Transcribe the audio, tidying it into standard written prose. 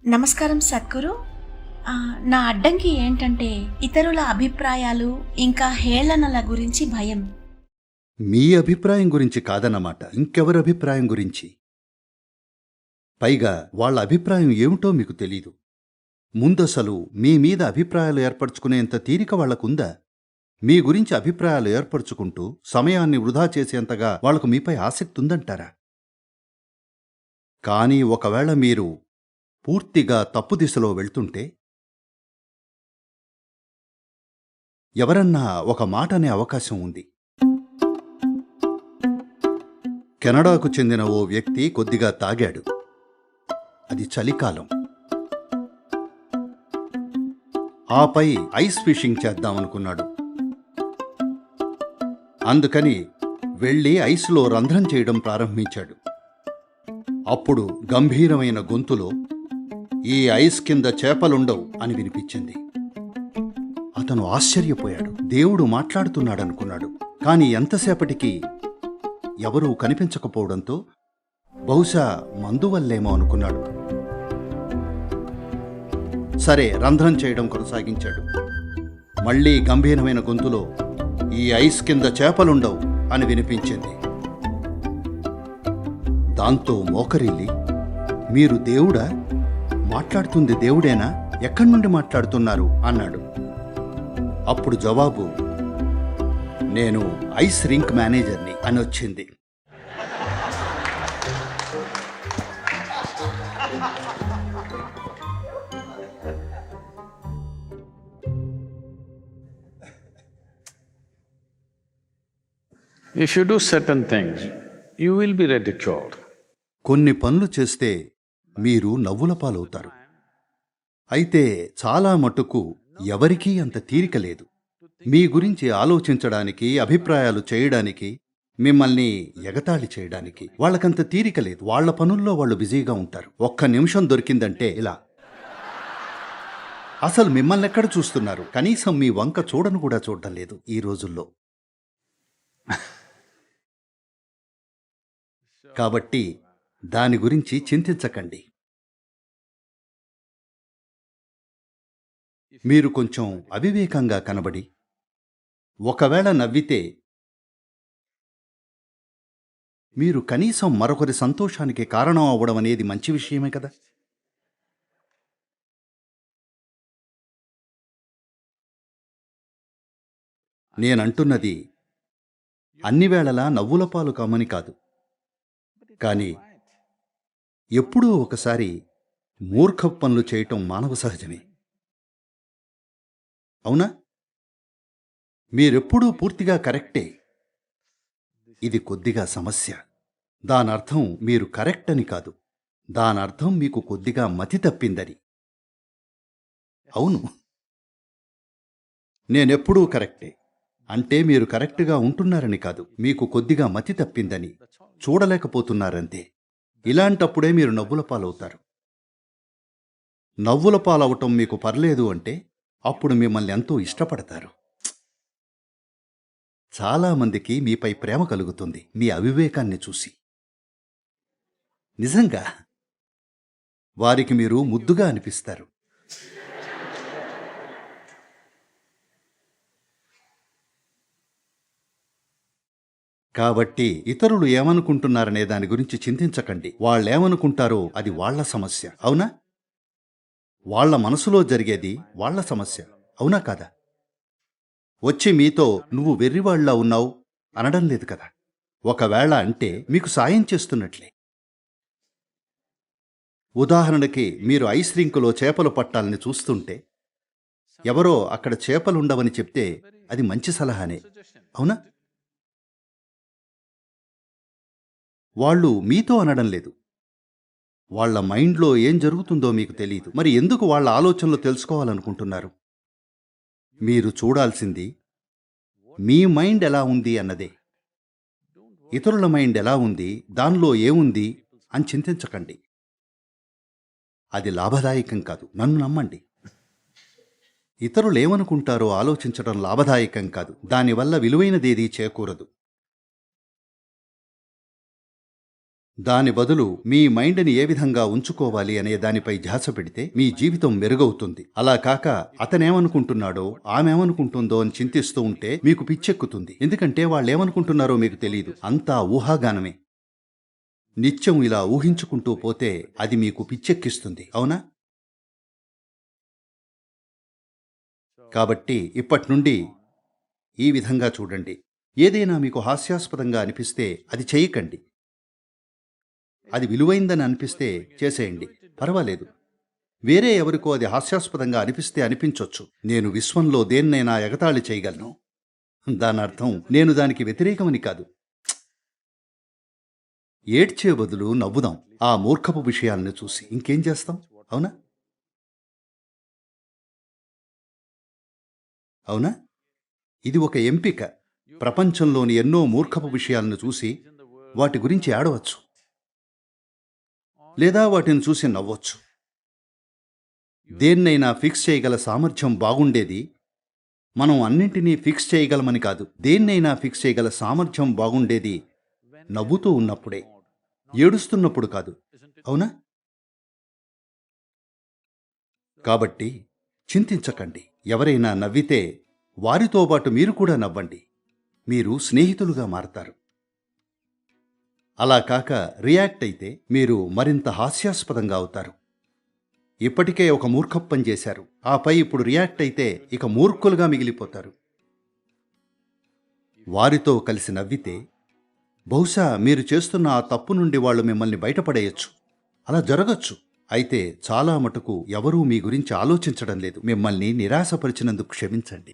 నమస్కారం సద్గురు. నా అడ్డంకి ఏంటంటే ఇతరుల అభిప్రాయాలు ఇంకా హేళనల గురించి భయం. మీ అభిప్రాయం గురించి కాదన్నమాట, ఇంకెవరి అభిప్రాయం గురించి. పైగా వాళ్ళ అభిప్రాయం ఏమిటో మీకు తెలీదు. ముందసలు మీ మీద అభిప్రాయాలు ఏర్పరచుకునేంత తీరిక వాళ్లకుందా? మీ గురించి అభిప్రాయాలు ఏర్పరచుకుంటూ సమయాన్ని వృధా చేసేంతగా వాళ్లకు మీపై ఆసక్తి ఉందంటారా? కానీ ఒకవేళ మీరు పూర్తిగా తప్పు దిశలో వెళ్తుంటే ఎవరన్నా ఒక మాట అనే అవకాశం ఉంది. కెనడాకు చెందిన ఓ వ్యక్తి కొద్దిగా తాగాడు. అది చలికాలం. ఆపై ఐస్ ఫిషింగ్ చేద్దామనుకున్నాడు. అందుకని వెళ్ళి ఐస్లో రంధ్రం చేయడం ప్రారంభించాడు. అప్పుడు గంభీరమైన గొంతులో, "ఈ ఐస్ కింద చేపలుండవు" అని వినిపించింది. అతను ఆశ్చర్యపోయాడు. దేవుడు మాట్లాడుతున్నాడనుకున్నాడు. కాని ఎంతసేపటికి ఎవరూ కనిపించకపోవడంతో బహుశా మందు వల్లేమో అనుకున్నాడు. సరే, రంధ్రం చేయడం కొనసాగించాడు. మళ్లీ గంభీరమైన గొంతులో, "ఈ ఐస్ కింద చేపలుండవు" అని వినిపించింది. దాంతో మోకరిల్లి, "మీరు దేవుడా? మాట్లాడుతుంది దేవుడేనా? ఎక్కడి నుండి మాట్లాడుతున్నారు?" అన్నాడు. అప్పుడు జవాబు, "నేను ఐస్ రింక్ మేనేజర్ని" అని వచ్చింది. If you do certain things, you will be ridiculed. కొన్ని పనులు చేస్తే మీరు నవ్వుల పాలవుతారు. అయితే చాలా మటుకు ఎవరికీ అంత తీరిక లేదు. మీ గురించి ఆలోచించడానికి, అభిప్రాయాలు చేయడానికి, మిమ్మల్ని ఎగతాళి చేయడానికి వాళ్ళకంత తీరిక లేదు. వాళ్ల పనుల్లో వాళ్ళు బిజీగా ఉంటారు. ఒక్క నిమిషం దొరికిందంటే ఇలా. అసలు మిమ్మల్ని ఎక్కడ చూస్తున్నారు? కనీసం మీ వంక చూడను కూడా చూడటం లేదు ఈ రోజుల్లో. కాబట్టి దాని గురించి చింతించకండి. మీరు కొంచెం అవివేకంగా కనబడి ఒకవేళ నవ్వితే మీరు కనీసం మరొకరి సంతోషానికి కారణం అవ్వడం అనేది మంచి విషయమే కదా. నేనంటున్నది అన్ని వేళలా నవ్వుల పాలు కమ్మని కాదు. కానీ ఎప్పుడూ ఒకసారి మూర్ఖపు పనులు చేయటం మానవ సహజమే. అవునా? మీరెప్పుడూ పూర్తిగా కరెక్టే. ఇది కొద్దిగా సమస్య. దానర్థం మీరు కరెక్ట్ అని కాదు. దానర్థం మీకు కొద్దిగా మతి తప్పిందని. అవును, నేనెప్పుడూ కరెక్టే అంటే మీరు కరెక్ట్గా ఉంటున్నారని కాదు. మీకు కొద్దిగా మతి తప్పిందని, చూడలేకపోతున్నారంతే. ఇలాంటప్పుడే మీరు నవ్వుల పాలవుతారు. నవ్వుల పాలవటం మీకు పర్లేదు అంటే అప్పుడు మిమ్మల్ని ఎంతో ఇష్టపడతారు. చాలామందికి మీపై ప్రేమ కలుగుతుంది మీ అవివేకాన్ని చూసి. నిజంగా వారికి మీరు ముద్దుగా అనిపిస్తారు. కాబట్టి ఇతరులు ఏమనుకుంటున్నారనే దాని గురించి చింతించకండి. వాళ్ళేమనుకుంటారో అది వాళ్ల సమస్య. అవునా? వాళ్ల మనసులో జరిగేది వాళ్ల సమస్య. అవునా కాదా? వచ్చి మీతో "నువ్వు వెర్రివాళ్లా ఉన్నావు" అనడం లేదు కదా. ఒకవేళ అంటే మీకు సాయం చేస్తున్నట్లే. ఉదాహరణకి, మీరు ఐస్ రింకులో చేపలు పట్టాలని చూస్తుంటే ఎవరో అక్కడ చేపలుండవని చెప్తే అది మంచి సలహానే. అవునా? వాళ్ళు మీతో అనడం లేదు. వాళ్ల మైండ్లో ఏం జరుగుతుందో మీకు తెలీదు. మరి ఎందుకు వాళ్ల ఆలోచనలు తెలుసుకోవాలనుకుంటున్నారు? మీరు చూడాల్సింది మీ మైండ్ ఎలా ఉంది అన్నదే. ఇతరుల మైండ్ ఎలా ఉంది, దానిలో ఏముంది అని చింతించకండి. అది లాభదాయకం కాదు. నన్ను నమ్మండి. ఇతరులేమనుకుంటారో ఆలోచించడం లాభదాయకం కాదు. దానివల్ల విలువైనదేదీ చేకూరదు. దాని బదులు మీ మైండ్ని ఏ విధంగా ఉంచుకోవాలి అనే దానిపై ధ్యాస పెడితే మీ జీవితం మెరుగవుతుంది. అలా కాక అతనేమనుకుంటున్నాడో ఆమెమనుకుంటుందో అని చింతిస్తూ ఉంటే మీకు పిచ్చెక్కుతుంది. ఎందుకంటే వాళ్ళేమనుకుంటున్నారో మీకు తెలియదు. అంతా ఊహాగానమే. నిత్యం ఇలా ఊహించుకుంటూ పోతే అది మీకు పిచ్చెక్కిస్తుంది, అవునా? కాబట్టి ఇప్పటి నుండి ఈ విధంగా చూడండి. ఏదైనా మీకు హాస్యాస్పదంగా అనిపిస్తే అది చేయకండి. అది విలువైందని అనిపిస్తే చేసేయండి, పర్వాలేదు. వేరే ఎవరికో అది హాస్యాస్పదంగా అనిపిస్తే అనిపించొచ్చు. నేను విశ్వంలో దేన్నైనా ఎగతాళి చేయగలను. దాని అర్థం నేను దానికి వ్యతిరేకమని కాదు. ఏడ్చే బదులు నవ్వుదాం ఆ మూర్ఖపు విషయాలను చూసి. ఇంకేం చేస్తాం, అవునా? అవునా? ఇది ఒక ఎంపిక. ప్రపంచంలోని ఎన్నో మూర్ఖపు విషయాలను చూసి వాటి గురించి ఏడవచ్చు, లేదా వాటిని చూసి నవ్వొచ్చు. దేన్నైనా ఫిక్స్ చేయగల సామర్థ్యం బాగుండేది మనం అన్నింటినీ ఫిక్స్ చేయగలమని కాదు. దేన్నైనా ఫిక్స్ చేయగల సామర్థ్యం బాగుండేది నవ్వుతూ ఉన్నప్పుడే, ఏడుస్తున్నప్పుడు కాదు, అవునా? కాబట్టి చింతించకండి. ఎవరైనా నవ్వితే వారితో పాటు మీరు కూడా నవ్వండి. మీరు స్నేహితులుగా మారతారు. అలా కాక రియాక్ట్ అయితే మీరు మరింత హాస్యాస్పదంగా అవుతారు. ఇప్పటికే ఒక మూర్ఖపు పని చేశారు, ఆపై ఇప్పుడు రియాక్ట్ అయితే ఇక మూర్ఖులుగా మిగిలిపోతారు. వారితో కలిసి నవ్వితే బహుశా మీరు చేస్తున్న ఆ తప్పు నుండి వాళ్ళు మిమ్మల్ని బయటపడేయచ్చు. అలా జరగచ్చు. అయితే చాలా మటుకు ఎవరూ మీ గురించి ఆలోచించడం లేదు. మిమ్మల్ని నిరాశపరిచినందుకు క్షమించండి.